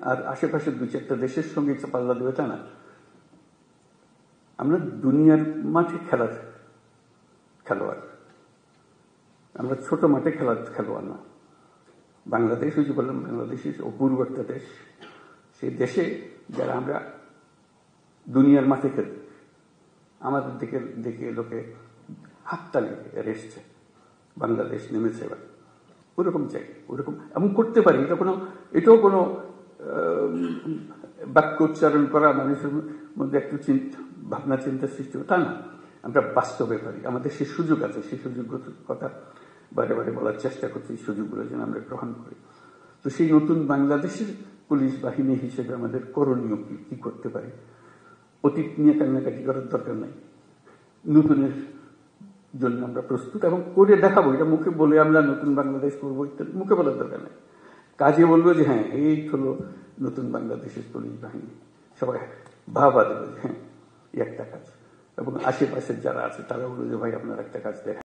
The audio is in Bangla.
আর আশেপাশের দু চারটা দেশের সঙ্গে পাল্লা দেবে তা না। আমরা দুনিয়ার মাঠে খেলার খেলোয়াড়, আমরা ছোট মাঠে খেলার খেলোয়াড় না। বাংলাদেশ, ওই যে বললাম, বাংলাদেশ অপূর্ব একটা দেশ। সেই দেশে যারা আমরা দুনিয়ার মাঠে খেলি, আমাদের দিকে দেখে লোকে হাততালি এসছে, বাংলাদেশ নেমেছে এবার। ওরকম চাই, ওরকম এমন করতে পারি। এটাও কোনো বাক্য উচ্চারণ করা মানুষের মধ্যে একটু ভাবনা চিন্তা সৃষ্টি, তা না। আমরা বাস্তবে পারি, আমাদের সে সুযোগ আছে। সেই সুযোগের কথা বারে বারে বলার চেষ্টা করছি, সুযোগগুলো যেন আমরা গ্রহণ করি। তো সেই নতুন বাংলাদেশের পুলিশ বাহিনী হিসেবে আমাদের করণীয় কি করতে পারি? অতীত নিয়ে কান্নাকাটি করার দরকার নাই, নতুনের জন্য আমরা প্রস্তুত এবং করে দেখাবো। এটা মুখে বলে আমরা নতুন বাংলাদেশ করবো ইত্যাদি মুখে বলার দরকার নেই, কাজে বলবো যে হ্যাঁ এই হলো নতুন বাংলাদেশের পুলিশ বাহিনী। সবাই ভাবা দেবে যে হ্যাঁ একটা কাজ, এবং আশেপাশের যারা আছে তারা বলবে যে ভাই আপনার একটা কাজ দেখা।